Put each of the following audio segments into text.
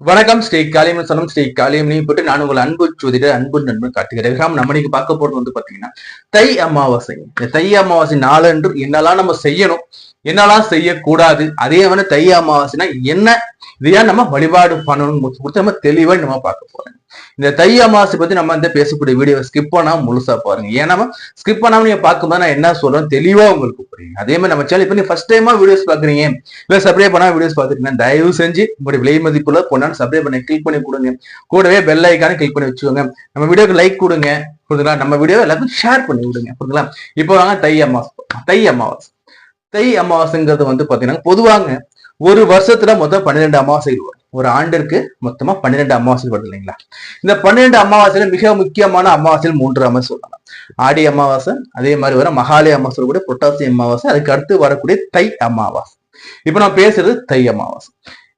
வணக்கம் ஸ்ரீ காளியம் சனம் ஸ்ரீ காளியம் நீ போட்டு நான் உங்கள் அன்பு ஜோதிடர் அன்பு நண்பன் காட்டுகிறேன். நம்ம இன்னைக்கு பார்க்க போறது வந்து பாத்தீங்கன்னா தை அமாவாசை. இந்த தை அமாவாசை நாளன்று என்னெல்லாம் நம்ம செய்யணும், என்னெல்லாம் செய்யக்கூடாது, அதே வந்து தை அமாவாசைனா என்ன, இதையா நம்ம வழிபாடு பண்ணணும் கொடுத்து நம்ம தெளிவா நம்ம பார்க்க போறோம். இந்த தை அமாவாசை பத்தி நம்ம இந்த பேசக்கூடிய வீடியோ ஸ்கிப் பண்ணாம முழுசா பாருங்க. ஏன்னா ஸ்கிப் பண்ணாம நீங்க பார்க்கும்போது நான் என்ன சொல்றேன் தெளிவா உங்களுக்கு புரியும். அதே மாதிரி நம்ம சேனல் இப்ப நீங்க ஃபர்ஸ்ட் டைமா வீடியோஸ் பாக்குறீங்க, இல்ல சப்ஸ்கிரைப் பண்ணா வீடியோஸ் பாத்துருக்கீங்க, தயவு செஞ்சு உங்களுடைய விலை மதிப்புல பொண்ணான்னு சப்ஸ்கிரைப் பண்ணி கிளிக் பண்ணி கொடுங்க. கூடவே பெல் ஐக்கான கிளிக் பண்ணி வச்சுக்கோங்க. நம்ம வீடியோக்கு லைக் கொடுங்க, புரியுதுங்களா? நம்ம வீடியோ எல்லாருக்கும் ஷேர் பண்ணி விடுங்க, புரியுதுங்களா? இப்போ வாங்க தை அமாவாசை. தை அமாவாசைங்கிறது வந்து பாத்தீங்கன்னா பொதுவாங்க ஒரு வருஷத்துல மொத்தம் 12 அமாவாசைகள் வரும். ஒரு ஆண்டிற்கு மொத்தமா 12 அமாவாசைகள் வருது இல்லைங்களா? இந்த 12 அமாவாசையில மிக முக்கியமான அமாவாசைகள் 3 அமாவாசை சொல்லலாம். ஆடி அமாவாசை, அதே மாதிரி வர மகாலய அமாவாசை கூட புரட்டாசி அமாவாசை, அதுக்கு அடுத்து வரக்கூடிய தை அமாவாசை. இப்ப நான் பேசுறது தை அமாவாசை.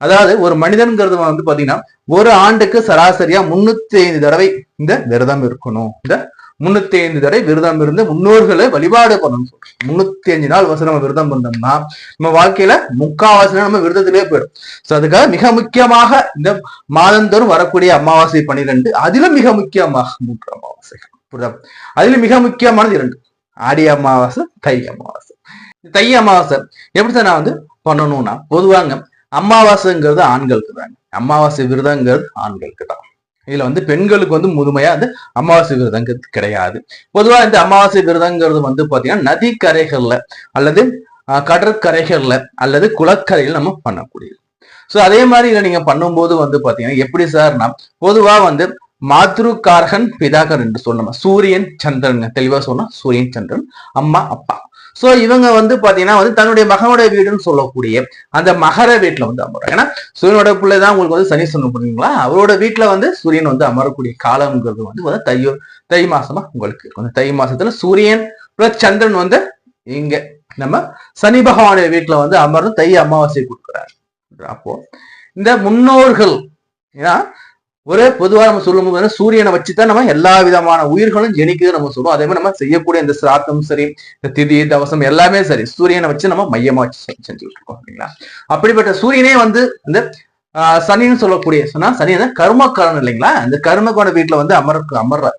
அதாவது ஒரு மனிதன்கிறது வந்து பாத்தீங்கன்னா ஒரு ஆண்டுக்கு சராசரியா 305 தடவை இந்த விரதம் இருக்கணும். இந்த 305 தடவை விரதம் இருந்து முன்னோர்களை வழிபாடு பண்ணணும். 305 நாள் நம்ம விரதம் பண்ணோம்னா நம்ம வாழ்க்கையில முக்காவாசி நம்ம விரதத்திலே போயிடும். சோ அதுக்காக மிக முக்கியமாக இந்த மாதந்தோறும் வரக்கூடிய அமாவாசை 12, அதிலும் மிக முக்கியமாக 3 அமாவாசைகள். அதுல மிக முக்கியமானது 2, ஆடி அமாவாசை, தை அமாவாசை. தை அமாவாசை எப்படி சார் நான் வந்து பண்ணணும்னா, பொதுவாங்க அமாவாசைங்கிறது ஆண்களுக்கு தாங்க. அமாவாசை விரதங்கிறது ஆண்களுக்கு தான். இதுல வந்து பெண்களுக்கு வந்து முழுமையா வந்து அமாவாசை விரதங்கிறது கிடையாது. பொதுவா இந்த அமாவாசை விரதங்கிறது வந்து பாத்தீங்கன்னா நதிக்கரைகள்ல அல்லது கடற்கரைகள்ல அல்லது குளக்கரைகள் நம்ம பண்ணக்கூடியது. சோ அதே மாதிரி இதை நீங்க பண்ணும்போது வந்து பாத்தீங்கன்னா எப்படி சார்னா, பொதுவா வந்து மாத்ருகாரகன் பிதாகர் என்று சொல்லணும். சூரியன் சந்திரன், தெளிவா சொன்னா சூரியன் சந்திரன், அம்மா அப்பா. சோ இவங்க வந்து பாத்தீங்கன்னா வந்து தன்னுடைய மகனோட வீடுன்னு சொல்லக்கூடிய அந்த மகர வீட்டுல வந்து அமரும். ஏன்னா சூரியனோட பிள்ளைதான் உங்களுக்கு வந்து சனி சொன்ன புரியுங்களா, அவரோட வீட்டுல வந்து சூரியன் வந்து அமரக்கூடிய காலம்ங்கிறது வந்து தை மாசமா உங்களுக்கு இருக்கும். தை மாசத்துல சூரியன் பிளஸ் சந்திரன் வந்து இங்க நம்ம சனி பகவானுடைய வீட்டுல வந்து அமர்ந்து தை அமாவாசை கொடுக்குறாரு. அப்போ இந்த முன்னோர்கள், ஏன்னா ஒரே பொதுவா நம்ம சொல்லும் போது சூரியனை வச்சுதான் நம்ம எல்லா விதமான உயிர்களும் ஜெனிக்குது நம்ம சொல்லுவோம். அதே மாதிரி நம்ம செய்யக்கூடிய இந்த சிராத்தம் சரி, இந்த திதி தவசம் எல்லாமே சரி சூரியனை வச்சு நம்ம மையமா வச்சு செஞ்சுட்டு இருக்கோம் இல்லைங்களா? அப்படிப்பட்ட சூரியனே வந்து இந்த சனின்னு சொல்லக்கூடிய சொன்னா சனி வந்து கர்மக்காரன் இல்லைங்களா? இந்த கர்மக்கான வீட்டுல வந்து அமர்ற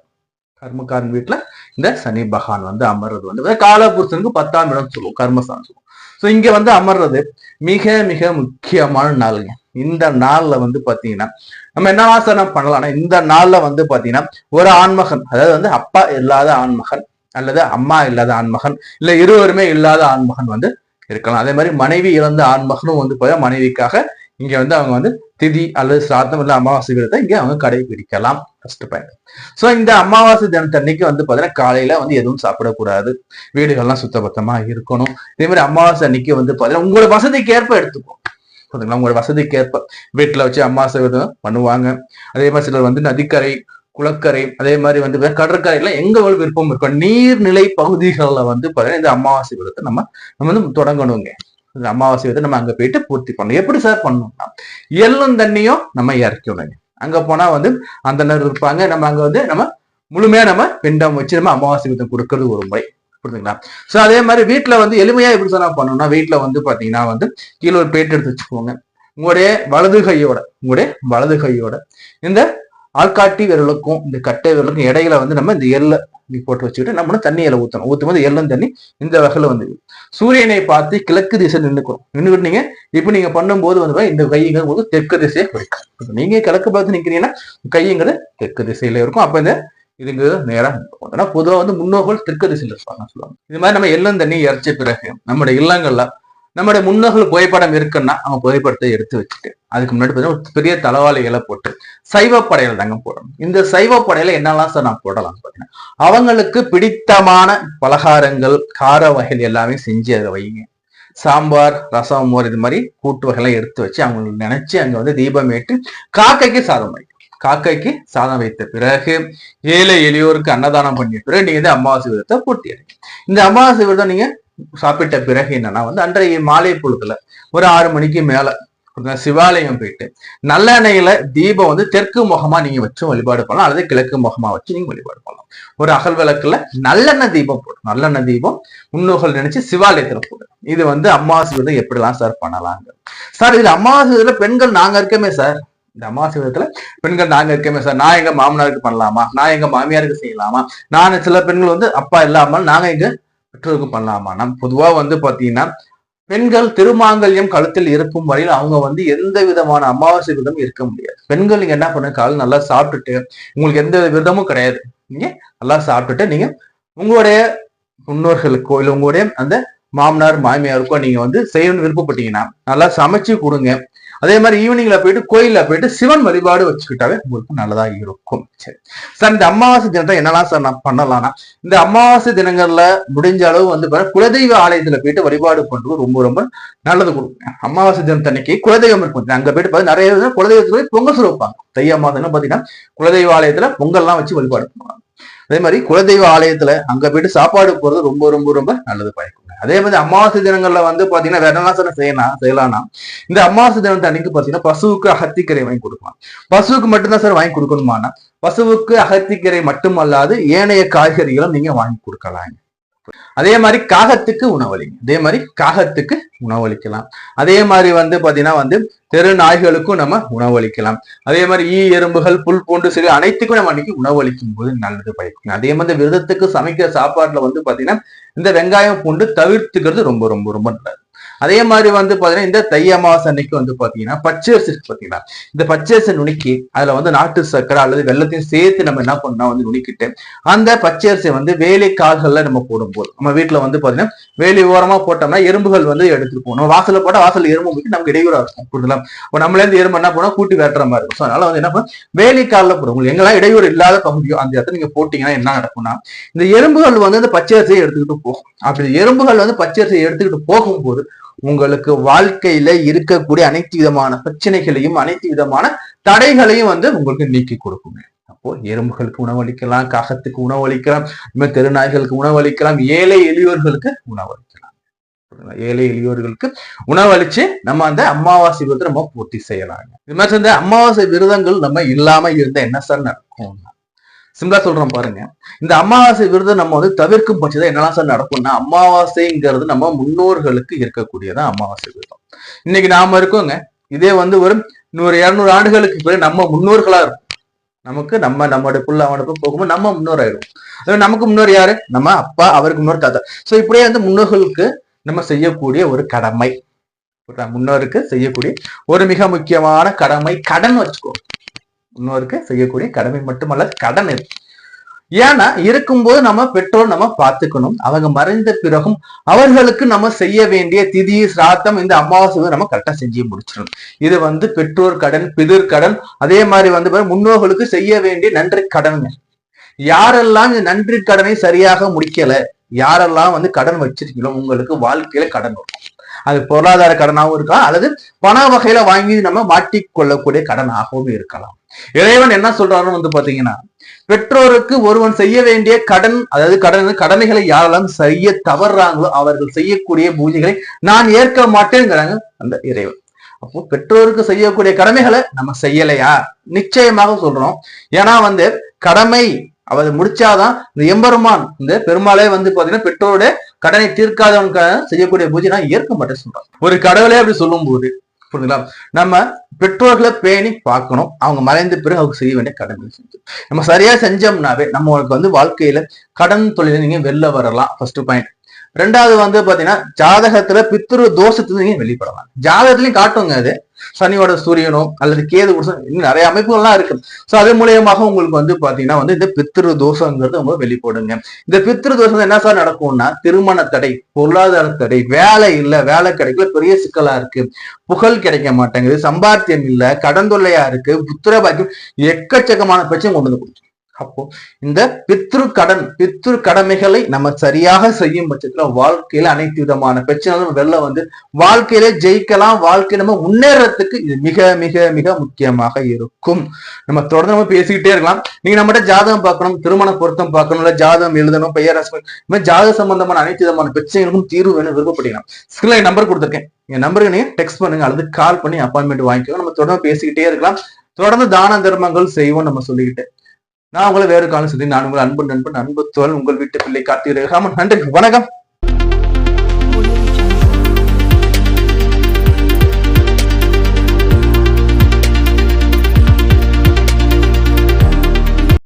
கர்மக்காரன் வீட்டுல இந்த சனி பகவான் வந்து அமர்றது வந்து காலபுருஷனுக்கு 10ஆம் இடம் சொல்லுவோம், கர்மஸ்தானம் சொல்லுவோம். சோ இங்க வந்து அமர்றது மிக மிக முக்கியமான நாளுங்க. இந்த நாள்ல வந்து பாத்தீங்கன்னா நம்ம என்ன ஆசனம் பண்ணலாம்னா, இந்த நாள்ல வந்து பாத்தீங்கன்னா ஒரு ஆண்மகன், அதாவது வந்து அப்பா இல்லாத ஆண்மகன் அல்லது அம்மா இல்லாத ஆண்மகன், இல்ல இருவருமே இல்லாத ஆண்மகன் வந்து இருக்கலாம். அதே மாதிரி மனைவி இழந்த ஆண்மகனும் வந்து பாத்தீங்கன்னா மனைவிக்காக இங்க வந்து அவங்க வந்து திதி அல்லது சிராத்தம் இல்ல அமாவாசை விரதத்தை இங்க அவங்க கடைபிடிக்கலாம். First point. சோ இந்த அமாவாசை தினத்தன்னைக்கு வந்து பாத்தீங்கன்னா காலையில வந்து எதுவும் சாப்பிடக்கூடாது, வீடுகள்லாம் சுத்தபத்தமா இருக்கணும். இதே மாதிரி அமாவாசை அன்னைக்கு வந்து பாத்தீங்கன்னா உங்களோட வசதிக்கு ஏற்ப எடுத்துக்கும், உங்களோட வசதிக்கு ஏற்ப வீட்டுல வச்சு அமாவாசை விரதம் பண்ணுவாங்க. அதே மாதிரி சிலர் வந்து நதிக்கரை, குளக்கரை, அதே மாதிரி வந்து கடற்கரையில எங்க விருப்பம் இருக்கும் நீர்நிலை பகுதிகளில் வந்து பாத்தீங்கன்னா இந்த அமாவாசை விரதத்தை நம்ம வந்து தொடங்கணுங்க. இந்த அமாவாசை விரதத்தை நம்ம அங்க போயிட்டு பூர்த்தி பண்ணணும். எப்படி சார் பண்ணணும்னா, எள்ளும் தண்ணியும் நம்ம இறக்கணுங்க. அங்க போனா வந்து அந்த நேரம் இருப்பாங்க, நம்ம அங்க வந்து நம்ம முழுமையா நம்ம பிண்டம் வச்சு நம்ம அமாவாசை விரதம் கொடுக்கறது ஒரு முறை, புரியுதுங்களா? சோ அதே மாதிரி வீட்டுல வந்து எளிமையா எப்படி சார் பண்ணணும்னா, வீட்டுல வந்து பாத்தீங்கன்னா வந்து கீழே ஒரு பிளேட் எடுத்து வச்சுக்கோங்க. உங்களுடைய வலது கையோட இந்த ஆள்காட்டி விரலுக்கும் இந்த கட்டை விரலுக்கும் இடையில வந்து நம்ம இந்த எள்ளை போட்டு வச்சுக்கிட்டு நம்ம தண்ணியில ஊத்தும் போது எள்ளும் தண்ணி இந்த வகையில வந்து சூரியனை பார்த்து கிழக்கு திசை நின்றுக்கிட்டு நீங்க இப்ப நீங்க பண்ணும்போது வந்து இந்த கைங்கிறது போது தெற்கு திசையை குறிக்கும். நீங்க கிழக்கு பார்த்து நிக்கிறீங்கன்னா கைங்கிறது தெற்கு திசையில இருக்கும். அப்ப இந்த இதுங்கிறது நேரம். ஆனா பொதுவா வந்து முன்னோர்கள் தெற்கு திசையில இருப்பாங்க சொல்லுவாங்க. இது மாதிரி நம்ம எள்ளும் தண்ணி இறைச்ச பிறகு நம்முடைய இல்லங்கள்ல நம்முடைய முன்னோர்கள் புகைப்படம் இருக்குன்னா அவங்க புகைப்படத்தை எடுத்து வச்சுட்டு அதுக்கு முன்னாடி பார்த்தீங்கன்னா பெரிய தலவாளிகளை போட்டு சைவ படையில தாங்க போடணும். இந்த சைவ படையில என்னெல்லாம் சார் நான் போடலாம் பாத்தீங்கன்னா, அவங்களுக்கு பிடித்தமான பலகாரங்கள், கார வகைகள் எல்லாமே செஞ்சு அதை வைங்க. சாம்பார், ரசம், மோர், இது மாதிரி கூட்டு வகைலாம் எடுத்து வச்சு அவங்களுக்கு நினைச்சு அங்க வந்து தீபம் ஏற்று காக்கைக்கு சாதம் வைக்கும். காக்கைக்கு சாதம் வைத்த பிறகு ஏழை எளியோருக்கு அன்னதானம் பண்ணிய பிறகு நீங்க இந்த அமாவாசை விரதத்தை பூர்த்தி அடைங்க. இந்த அமாவாசை விரதம் நீங்க சாப்பிட்ட பிறகு என்னன்னா வந்து அன்றைய மாலை பொழுதுல ஒரு 6 மணிக்கு மேல சிவாலயம் போயிட்டு நல்லெண்ணெயில தீபம் வந்து தெற்கு முகமா நீங்க வச்சு வழிபாடு பண்ணலாம், அல்லது கிழக்கு முகமா வச்சு நீங்க வழிபாடு பண்ணலாம். ஒரு அகல் விளக்குல நல்லெண்ணெய் தீபம் போடும். நல்லெண்ணெய் தீபம் முன்னோர்கள் நினைச்சு சிவாலயத்துல போடும். இது வந்து அமாவாசை விரதம் எப்படிலாம் சார் பண்ணலாங்க சார்? இதுல அமாவாசை விரதம் பெண்கள் நாங்க இருக்கமே சார், இந்த அமாவாசை விரதத்துல பெண்கள் நாங்க இருக்கமே சார், நான் எங்க மாமனாருக்கு பண்ணலாமா, நான் எங்க மாமியாருக்கு செய்யலாமா, நான் சில பெண்கள் வந்து அப்பா இல்லாமல் நாங்க எங்க பெற்றோருக்கு பண்ணலாமா. நம்ம பொதுவா வந்து பாத்தீங்கன்னா பெண்கள் திருமாங்கல்யம் கழுத்தில் இருக்கும் வரையில் அவங்க வந்து எந்த விதமான அமாவாசை விரதம் இருக்க முடியாது. பெண்கள் நீங்க என்ன பண்ணுங்க, காலையில் நல்லா சாப்பிட்டுட்டு, உங்களுக்கு எந்த விரதமும் கிடையாது, நீங்க நல்லா சாப்பிட்டுட்டு நீங்க உங்களுடைய முன்னோர்களுக்கோ இல்ல உங்களுடைய அந்த மாமனார் மாமியாருக்கோ நீங்க வந்து செய்யணும்னு விருப்பப்பட்டீங்கன்னா நல்லா சமைச்சு கொடுங்க. அதே மாதிரி ஈவினிங்ல போயிட்டு கோயில்ல போயிட்டு சிவன் வழிபாடு வச்சுக்கிட்டாவே உங்களுக்கு நல்லதா இருக்கும். சரி சார், இந்த அமாவாசை தினத்தை என்னெல்லாம் சார் நான் பண்ணலாம்னா, இந்த அமாவாசை தினங்கள்ல முடிஞ்ச அளவு வந்து குலதெய்வ ஆலயத்துல போயிட்டு வழிபாடு பண்றது ரொம்ப ரொம்ப நல்லது கொடுக்கும். அமாவாசை தினத்தன்னைக்கு குலதெய்வம் இருக்கும், அங்க போயிட்டு நிறைய குலதெய்வத்துல போய் பொங்கல் சொல்ல வைப்பாங்க. தை அமாவாசை பாத்தீங்கன்னா குலதெய்வ ஆலயத்துல பொங்கல்லாம் வச்சு வழிபாடு பண்ணுவாங்க. அதே மாதிரி குலதெய்வ ஆலயத்துல அங்க போயிட்டு சாப்பாடு போறது ரொம்ப ரொம்ப ரொம்ப நல்லது பயக்கும். அதே மாதிரி அமாவாசை தினங்கள்ல வந்து பாத்தீங்கன்னா வேற என்ன செய்யலாம்னா, இந்த அமாவாசை தினத்தை அன்னைக்கு பாத்தீங்கன்னா பசுவுக்கு அகத்திக்கரை வாங்கி கொடுக்கலாம். பசுவுக்கு மட்டும்தான் சார் வாங்கி கொடுக்கணுமானா, பசுவுக்கு அகத்திக்கரை மட்டுமல்லாது ஏனைய காய்கறிகளும் நீங்க வாங்கி கொடுக்கலாம். அதே மாதிரி காகத்துக்கு உணவளிக்கலாம். அதே மாதிரி வந்து பாத்தீங்கன்னா வந்து தெரு நாய்களுக்கும் நம்ம உணவளிக்கலாம். அதே மாதிரி எறும்புகள் புல் போன்று சரி அனைத்துக்கும் நம்ம அன்னைக்கு உணவளிக்கும் போது நல்லது பயக்கும். அதே மாதிரி விரதத்துக்கு சமைக்கிற சாப்பாட்டுல வந்து பாத்தீங்கன்னா இந்த வெங்காயம் பூண்டு தவிர்த்துக்கிறது ரொம்ப ரொம்ப ரொம்ப நல்லது. அதே மாதிரி வந்து பாத்தீங்கன்னா இந்த தை அமாவாசை அன்னைக்கு வந்து பாத்தீங்கன்னா பச்சரிசி இருக்கு பாத்தீங்கன்னா, இந்த பச்சரிசி நுணுக்கி அதுல வந்து நாட்டு சர்க்கரை அல்லது வெள்ளத்தையும் சேர்த்து நம்ம என்ன பண்ணா வந்து நுணுக்கிட்டு அந்த பச்சரிசியை வந்து வேலி கால்கள்ல நம்ம போடும்போது, நம்ம வீட்டுல வந்து பாத்தீங்கன்னா வேலி ஓரமா போட்டோம்னா எறும்புகள் வந்து எடுத்துட்டு போகணும். வாசல போட்டா வாசல் எறும்பு போயிட்டு நமக்கு இடையூறா இருக்கும். புரியுதுலாம், நம்மளே இருந்து எறும்பு என்ன போனா கூட்டி வேட்டுற மாதிரி இருக்கும். அதனால வந்து என்ன பண்ண வேலி காலில் போடும். உங்களுக்கு எங்கெல்லாம் இடையூறு இல்லாத பகுதியோ அந்த இடத்துல நீங்க போட்டீங்கன்னா என்ன நடக்கும்னா, இந்த எறும்புகள் வந்து அந்த பச்சரிசியை எடுத்துக்கிட்டு போகும். அப்படி எறும்புகள் வந்து பச்சரிசியை எடுத்துக்கிட்டு போகும்போது உங்களுக்கு வாழ்க்கையில இருக்கக்கூடிய அனைத்து விதமான பிரச்சனைகளையும் அனைத்து விதமான தடைகளையும் வந்து உங்களுக்கு நீக்கி கொடுக்குங்க. அப்போ எறும்புகளுக்கு உணவளிக்கலாம், காகத்துக்கு உணவளிக்கலாம், தெருநாய்களுக்கு உணவளிக்கலாம், ஏழை எளியோர்களுக்கு உணவளிக்கலாம். ஏழை எளியோர்களுக்கு உணவளிச்சு நம்ம அந்த அமாவாசை விரதத்தை நம்ம பூர்த்தி செய்யலாம். இது மாதிரி இந்த அமாவாசை விரதங்கள் நம்ம இல்லாம இருந்தா என்ன சார் நடக்கும்? சிம்பிளா சொல்றோம் பாருங்க, இந்த அமாவாசை விரதம் நம்ம வந்து தவிர்க்கும் பட்சத்தை என்னெல்லாம் சார் நடக்கும்னா, அமாவாசைங்கிறது நம்ம முன்னோர்களுக்கு இருக்கக்கூடியதான் அமாவாசை விரதம். இன்னைக்கு நாம இருக்கோங்க, இதே வந்து ஒரு 100-200 ஆண்டுகளுக்கு பிறகு நம்ம முன்னோர்களா இருக்கும். நம்மளுடைய புள்ள அவனுக்கு போகும்போது நம்ம முன்னோர் ஆயிடும். நமக்கு முன்னோர் யாரு? நம்ம அப்பா, அவருக்கு முன்னோர் தாத்தா. சோ இப்படியே வந்து முன்னோர்களுக்கு நம்ம செய்யக்கூடிய ஒரு கடமை, முன்னோருக்கு செய்யக்கூடிய ஒரு மிக முக்கியமான கடமை கடன் வச்சுக்கோ. முன்னோருக்கு செய்யக்கூடிய கடமை மட்டுமல்ல கடன் இருக்கு. ஏன்னா இருக்கும்போது நம்ம பெற்றோர் நம்ம பார்த்துக்கணும். அவங்க மறைந்த பிறகும் அவர்களுக்கு நம்ம செய்ய வேண்டிய திதி சிராத்தம் இந்த அமாவாசை நம்ம கரெக்டா செஞ்சு முடிச்சிடணும். இது வந்து பெற்றோர் கடன், பிதிர் கடன், அதே மாதிரி வந்து முன்னோர்களுக்கு செய்ய வேண்டிய நன்றி கடனுங்க. யாரெல்லாம் இந்த நன்றி கடனை சரியாக முடிக்கல, யாரெல்லாம் வந்து கடன் வச்சிருக்கீங்களோ உங்களுக்கு வாழ்க்கையில கடன் வரும். அது பொருளாதார கடனாகவும் இருக்கலாம், அல்லது பண வகையில வாங்கி நம்ம மாட்டிக்கொள்ளக்கூடிய கடனாகவும் இருக்கலாம். இறைவன் என்ன சொல்றாருன்னு வந்து பாத்தீங்கன்னா, பெற்றோருக்கு ஒருவன் செய்ய வேண்டிய கடன், அதாவது கடமைகளை யாரெல்லாம் செய்ய தவறுறாங்களோ அவர்கள் செய்யக்கூடிய பூஜைகளை நான் ஏற்க மாட்டேங்கிறாங்க அந்த இறைவன். அப்போ பெற்றோருக்கு செய்யக்கூடிய கடமைகளை நம்ம செய்யலையா? நிச்சயமாக சொல்றோம். ஏன்னா வந்து கடமை அவர் முடிச்சாதான் இந்த எம்பெருமான், இந்த பெருமாளே வந்து பாத்தீங்கன்னா பெற்றோருடைய கடனை தீர்க்காதவங்க செய்யக்கூடிய பூஜை நான் ஏற்க மாட்டேன்னு சொல்றான். ஒரு கடவுளே அப்படி சொல்லும் போது புரிஞ்சுங்களா, நம்ம பெற்றோர்களை பேணி பார்க்கணும். அவங்க மறைந்த பிறகு அவங்க செய்ய வேண்டிய கடமை செஞ்சு நம்ம சரியா செஞ்சோம்னாவே நம்மளுக்கு வந்து வாழ்க்கையில கடன் தொழிலை நீங்க வெளில வரலாம். First point. ரெண்டாவது வந்து பாத்தீங்கன்னா ஜாதகத்துல பித்ரு தோஷத்துல நீங்க வெளிப்படலாம். ஜாதகத்திலையும் காட்டுங்க, அது சனியோட சூரியனோ அல்லது கேது இன்னும் நிறைய அமைப்புகள்லாம் இருக்கு. சோ அது மூலியமாக உங்களுக்கு வந்து பாத்தீங்கன்னா வந்து இந்த பித்ரு தோஷங்கிறது அவங்க வெளிப்படுங்க. இந்த பித்ரு தோஷம் என்ன சார் நடக்கும்னா, திருமண தடை, பொருளாதார தடை, வேலை இல்ல, வேலை கிடைக்கல, பெரிய சிக்கலா இருக்கு, புகழ் கிடைக்க மாட்டேங்குது, சம்பாத்தியம் இல்ல, கடன் தொல்லையா இருக்கு, புத்திர பாக்கியம், எக்கச்சக்கமான பிரச்சனை கொண்டு வந்து கொடுக்கும். அப்போ இந்த பித்ரு கடமைகளை நம்ம சரியாக செய்யும் பட்சத்துல வாழ்க்கையில அனைத்து விதமான பிரச்சனைகளும் வெளில வந்து வாழ்க்கையில ஜெயிக்கலாம். வாழ்க்கையில நம்ம முன்னேறதுக்கு இது மிக மிக மிக முக்கியமாக இருக்கும். நம்ம தொடர்ந்து நம்ம பேசிக்கிட்டே இருக்கலாம். நீங்க நம்மகிட்ட ஜாதகம் பார்க்கணும், திருமண பொருத்தம் பார்க்கணும், இல்ல ஜாதகம் எழுதணும், பெயர் ஜாதக சம்பந்தமான அனைத்து விதமான பிரச்சனைகளுக்கும் தீர்வு வேணும் விருப்பப்பட்டீங்கன்னா ஸ்கிரீன்ல நம்பர் கொடுத்துருக்கேன். என் நம்பருக்கு நீங்க டெக்ஸ்ட் பண்ணுங்க அல்லது கால் பண்ணி அப்பாயின்மெண்ட் வாங்கிக்கோங்க. நம்ம தொடர்ந்து பேசிக்கிட்டே இருக்கலாம். தொடர்ந்து தான தர்மங்கள் செய்வோம் நம்ம சொல்லிக்கிட்டு. நான் உங்களை வேறு காலம் சொல்லி நான் உங்கள் அன்பு நண்பன் அன்பு தோழன் உங்கள் வீட்டு பிள்ளை கார்த்திகை. நன்றி, வணக்கம்.